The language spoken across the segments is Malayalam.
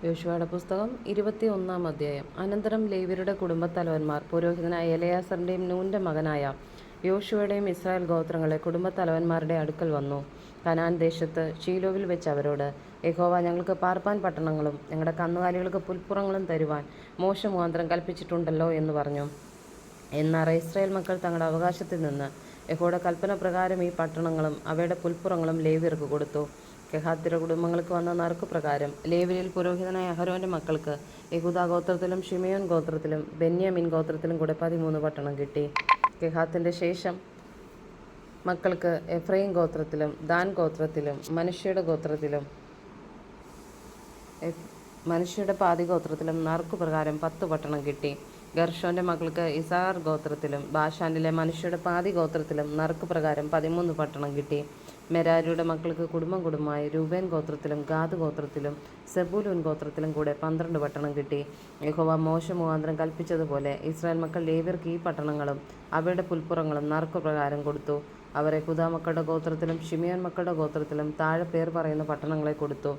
യോശുവയുടെ പുസ്തകം 21 അധ്യായം. അനന്തരം ലേവ്യരുടെ കുടുംബത്തലവന്മാർ പുരോഹിതനായ എലെയാസറിൻ്റെയും നൂൻ്റെ മകനായ യോശുവയുടെയും ഇസ്രായേൽ ഗോത്രങ്ങളെ കുടുംബത്തലവന്മാരുടെ അടുക്കൽ വന്നു. കനാൻ ദേശത്ത് ശീലോവിൽ വെച്ച് അവരോട്, യഹോവ ഞങ്ങൾക്ക് പാർപ്പാൻ പട്ടണങ്ങളും ഞങ്ങളുടെ കന്നുകാലികൾക്ക് പുൽപ്പുറങ്ങളും തരുവാൻ മോശ മുഖാന്തരം കൽപ്പിച്ചിട്ടുണ്ടല്ലോ എന്ന് പറഞ്ഞു. എന്നാൽ ഇസ്രായേൽ മക്കൾ തങ്ങളുടെ അവകാശത്തിൽ നിന്ന് യഹോവയുടെ കൽപ്പന പ്രകാരം ഈ പട്ടണങ്ങളും അവയുടെ പുൽപ്പുറങ്ങളും ലേവ്യർക്ക് കൊടുത്തു. കെഹാത്യരുടെ കുടുംബങ്ങൾക്ക് വന്ന നറുക്കുപ്രകാരം ലേവ്യരിൽ പുരോഹിതനായ അഹരോന്റെ മക്കൾക്ക് യെഹൂദാ ഗോത്രത്തിലും ഷിമെയോൻ ഗോത്രത്തിലും ബെന്യാമീൻ ഗോത്രത്തിലും കൂടെ 13 പട്ടണം കിട്ടി. കെഹാത്തിന്റെ ശേഷം മക്കൾക്ക് എഫ്രയീം ഗോത്രത്തിലും ദാൻ ഗോത്രത്തിലും മനുഷ്യരുടെ പാതി ഗോത്രത്തിലും നറുക്കുപ്രകാരം 10 പട്ടണം കിട്ടി. ഗർഷോന്റെ മക്കൾക്ക് ഇസാർ ഗോത്രത്തിലും ബാഷാനിലെ മനുഷ്യരുടെ പാതി ഗോത്രത്തിലും നറുക്കുപ്രകാരം 13 പട്ടണം കിട്ടി. മെരാരിയുടെ മക്കൾക്ക് കുടുംബം കുടുംബമായി രൂബേൻ ഗോത്രത്തിലും ഗാദ് ഗോത്രത്തിലും സെബൂലൂൻ ഗോത്രത്തിലും കൂടെ 12 പട്ടണം കിട്ടി. യഹോവ മോശ മുഖാന്തരം കൽപ്പിച്ചതുപോലെ ഇസ്രായേൽ മക്കൾ ലേവ്യർക്ക് ഈ പട്ടണങ്ങളും അവയുടെ പുൽപ്പുറങ്ങളും നറുക്കുപ്രകാരം കൊടുത്തു. അവർ യെഹൂദാ മക്കളുടെ ഗോത്രത്തിലും ഷിമെയോൻ മക്കളുടെ ഗോത്രത്തിലും താഴെ പേർ പറയുന്ന പട്ടണങ്ങളെ കൊടുത്തു.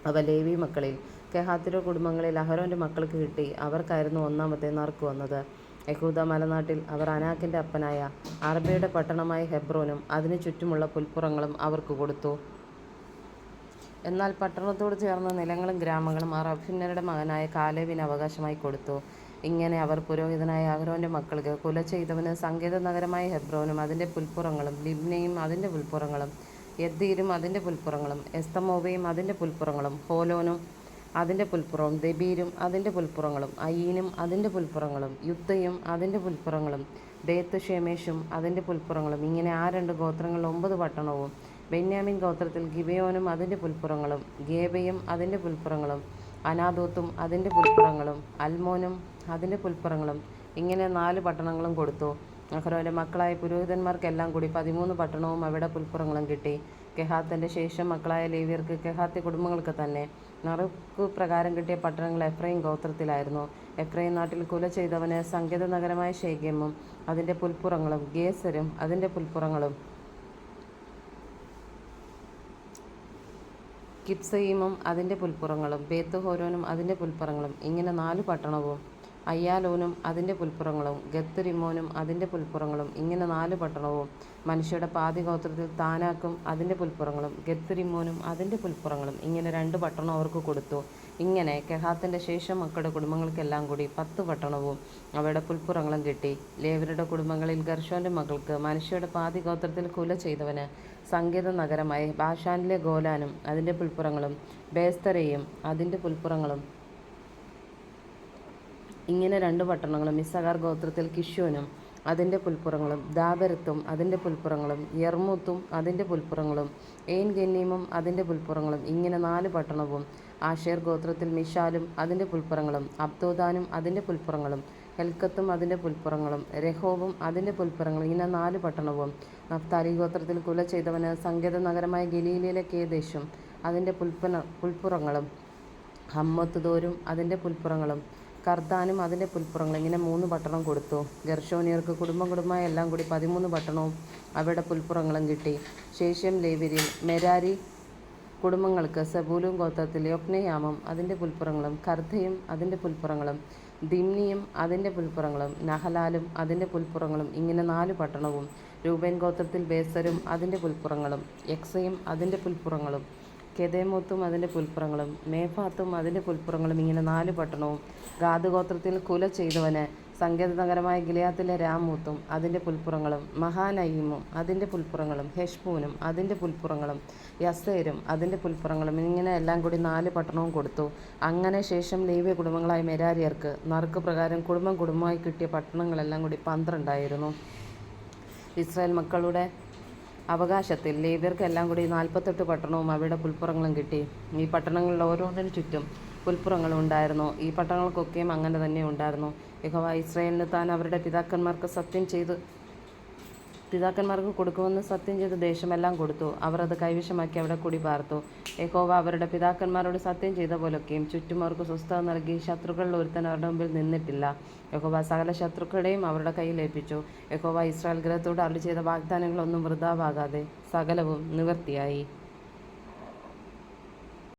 അവ ലേവി മക്കളിൽ കെഹാത്യരുടെ കുടുംബങ്ങളിൽ അഹരോന്റെ മക്കൾക്ക് കിട്ടി. അവർക്കായിരുന്നു ഒന്നാമത്തെ നറുക്ക് വന്നത്. യഹൂദ മലനാട്ടിൽ അവർ അനാക്കിന്റെ അപ്പനായ അർബയുടെ പട്ടണമായ ഹെബ്രോനും അതിനു ചുറ്റുമുള്ള പുൽപ്പുറങ്ങളും അവർക്ക് കൊടുത്തു. എന്നാൽ പട്ടണത്തോട് ചേർന്ന നിലങ്ങളും ഗ്രാമങ്ങളും അവർ അഫ്നരുടെ മകനായ കാലേബിന് അവകാശമായി കൊടുത്തു. ഇങ്ങനെ അവർ പുരോഹിതനായ അഹരോന്റെ മക്കൾക്ക് കുല ചെയ്തവന് സങ്കേത നഗരമായ ഹെബ്രോനും അതിന്റെ പുൽപ്പുറങ്ങളും ലിബ്നയും അതിന്റെ പുൽപ്പുറങ്ങളും യദ്ദീരും അതിന്റെ പുൽപ്പുറങ്ങളും എസ്തമോവയും അതിന്റെ പുൽപ്പുറങ്ങളും ഹോലോനും അതിന്റെ പുൽപ്പുറവും ദെബീരും അതിന്റെ പുൽപ്പുറങ്ങളും അയീനും അതിന്റെ പുൽപ്പുറങ്ങളും യുദ്ധയും അതിന്റെ പുൽപ്പുറങ്ങളും ബേത്ത് ഷെമേഷും അതിന്റെ പുൽപ്പുറങ്ങളും ഇങ്ങനെ ആ 2 ഗോത്രങ്ങളിൽ 9 പട്ടണവും. ബെന്യാമീൻ ഗോത്രത്തിൽ ഗിബെയോനും അതിന്റെ പുൽപ്പുറങ്ങളും ഗേബയും അതിന്റെ പുൽപ്പുറങ്ങളും അനാദോത്തും അതിന്റെ പുൽപ്പുറങ്ങളും അൽമോനും അതിന്റെ പുൽപ്പുറങ്ങളും ഇങ്ങനെ 4 പട്ടണങ്ങളും കൊടുത്തു. അഹരോന്റെ മക്കളായ പുരോഹിതന്മാർക്കെല്ലാം കൂടി 13 പട്ടണവും അവയുടെ പുൽപ്പുറങ്ങളും കിട്ടി. കെഹാത്തിന്റെ ശേഷം മക്കളായ ലേവ്യർക്ക് കെഹാത്യ കുടുംബങ്ങൾക്ക് തന്നെ നറുക്കു പ്രകാരം കിട്ടിയ പട്ടണങ്ങൾ എഫ്രയീം ഗോത്രത്തിലായിരുന്നു. എഫ്രയീം നാട്ടിൽ കുല ചെയ്തവന് സങ്കേത നഗരമായ ശെഖേമും അതിന്റെ പുൽപ്പുറങ്ങളും ഗേസരും അതിന്റെ പുൽപ്പുറങ്ങളും കിബ്സയീമും അതിന്റെ പുൽപ്പുറങ്ങളും ബേത്ത്ഹോരോനും അതിന്റെ പുൽപ്പുറങ്ങളും ഇങ്ങനെ 4 പട്ടണവും. അയ്യാലോനും അതിന്റെ പുൽപ്പുറങ്ങളും ഗത്ത്-രിമ്മോനും അതിന്റെ പുൽപ്പുറങ്ങളും ഇങ്ങനെ 4 പട്ടണവും. മനുഷ്യരുടെ പാതി ഗോത്രത്തിൽ താനാക്കും അതിന്റെ പുൽപ്പുറങ്ങളും ഗത്ത്-രിമ്മോനും അതിന്റെ പുൽപ്പുറങ്ങളും ഇങ്ങനെ 2 പട്ടണം അവർക്ക് കൊടുത്തു. ഇങ്ങനെ കെഹാത്തിന്റെ ശേഷം മക്കളുടെ കുടുംബങ്ങൾക്കെല്ലാം കൂടി 10 പട്ടണവും അവയുടെ പുൽപ്പുറങ്ങളും കിട്ടി. ലേവ്യരുടെ കുടുംബങ്ങളിൽ ഗർഷോന്റെ മക്കൾക്ക് മനുഷ്യരുടെ പാതി ഗോത്രത്തിൽ കുല ചെയ്തവന് സങ്കേത നഗരമായ ബാഷാനിലെ ഗോലാനും അതിന്റെ പുൽപ്പുറങ്ങളും ബേസ്തരയും അതിന്റെ പുൽപ്പുറങ്ങളും ഇങ്ങനെ 2 പട്ടണങ്ങളും. ഇസ്സാഖാർ ഗോത്രത്തിൽ കിഷ്യോനും അതിന്റെ പുൽപ്പുറങ്ങളും ദാബെരത്തും അതിന്റെ പുൽപ്പുറങ്ങളും യർമൂത്തും അതിന്റെ പുൽപ്പുറങ്ങളും ഏൻ ഗന്നീമും അതിന്റെ പുൽപ്പുറങ്ങളും ഇങ്ങനെ 4 പട്ടണവും. ആശേർ ഗോത്രത്തിൽ മിഷാലും അതിന്റെ പുൽപ്പുറങ്ങളും അബ്ദോദാനും അതിന്റെ പുൽപ്പുറങ്ങളും ഹെൽക്കത്തും അതിന്റെ പുൽപ്പുറങ്ങളും രഹോബും അതിന്റെ പുൽപ്പുറങ്ങളും ഇങ്ങനെ 4 പട്ടണവും. നഫ്താലി ഗോത്രത്തിൽ കുല ചെയ്തവന് സങ്കേത നഗരമായ ഗലീലയിലെ കേദേശും അതിന്റെ പുൽപ്പുറങ്ങളും ഹമ്മോത്ത് ദോരും അതിന്റെ പുൽപ്പുറങ്ങളും കർദാനും അതിന്റെ പുൽപ്പുറങ്ങളും ഇങ്ങനെ 3 പട്ടണം കൊടുത്തു. ഗർഷോനിയർക്ക് കുടുംബം കുടുംബമായി എല്ലാം കൂടി 13 പട്ടണവും അവയുടെ പുൽപ്പുറങ്ങളും കിട്ടി. ശേഷം ലേവ്യരിൽ മെരാരി കുടുംബങ്ങൾക്ക് സെബൂലൂൻ ഗോത്രത്തിൽ യൊക്നെയാമും അതിന്റെ പുൽപ്പുറങ്ങളും കർദയും അതിന്റെ പുൽപ്പുറങ്ങളും ദിമ്നിയും അതിന്റെ പുൽപ്പുറങ്ങളും നഹലാലും അതിന്റെ പുൽപ്പുറങ്ങളും ഇങ്ങനെ 4 പട്ടണവും. രൂബേൻ ഗോത്രത്തിൽ ബേസരും അതിന്റെ പുൽപ്പുറങ്ങളും യക്സയും അതിന്റെ പുൽപ്പുറങ്ങളും കെദേമോത്തും അതിന്റെ പുൽപ്പുറങ്ങളും മേഫാത്തും അതിന്റെ പുൽപ്പുറങ്ങളും ഇങ്ങനെ 4 പട്ടണവും. ഗാദ് ഗോത്രത്തിൽ കുല ചെയ്തവന് സങ്കേത നഗരമായ ഗിലെയാത്തിലെ രാമൂത്തും അതിന്റെ പുൽപ്പുറങ്ങളും മഹാനയീമും അതിന്റെ പുൽപ്പുറങ്ങളും ഹെഷ്ബൂനും അതിന്റെ പുൽപ്പുറങ്ങളും യസേരും അതിന്റെ പുൽപ്പുറങ്ങളും ഇങ്ങനെ എല്ലാം കൂടി 4 പട്ടണവും കൊടുത്തു. അങ്ങനെ ശേഷം ലേവ്യ കുടുംബങ്ങളായ മെരാരിയർക്ക് നറുക്ക് പ്രകാരം കുടുംബം കുടുംബമായി കിട്ടിയ പട്ടണങ്ങളെല്ലാം കൂടി 12 ആയിരുന്നു. ഇസ്രായേൽ മക്കളുടെ അവകാശത്തിൽ ലേവ്യർക്ക് എല്ലാം കൂടി 48 പട്ടണവും അവയുടെ പുൽപ്പുറങ്ങളും കിട്ടി. ഈ പട്ടണങ്ങളിൽ ഓരോന്നിനു ചുറ്റും പുൽപ്പുറങ്ങളും ഉണ്ടായിരുന്നു. ഈ പട്ടണങ്ങൾക്കൊക്കെയും അങ്ങനെ തന്നെ ഉണ്ടായിരുന്നു. യഹോവ ഇസ്രായേലിന് താൻ അവരുടെ പിതാക്കന്മാർക്ക് കൊടുക്കുമെന്ന് സത്യം ചെയ്ത ദേശമെല്ലാം കൊടുത്തു. അവർ അത് കൈവശമാക്കി അവിടെ കുടി പാർത്തു. യഹോവ അവരുടെ പിതാക്കന്മാരോട് സത്യം ചെയ്ത പോലൊക്കെയും ചുറ്റും അവർക്ക് സ്വസ്ഥത നൽകി. ശത്രുക്കളിൽ ഒരുത്തൻ അവരുടെ മുമ്പിൽ നിന്നിട്ടില്ല. യഹോവ സകല ശത്രുക്കളെയും അവരുടെ കയ്യിൽ ഏൽപ്പിച്ചു. യഹോവ ഇസ്രായേൽ ഗൃഹത്തോട് അരുളി ചെയ്ത വാഗ്ദാനങ്ങളൊന്നും വൃഥാവാകാതെ സകലവും നിവൃത്തിയായി.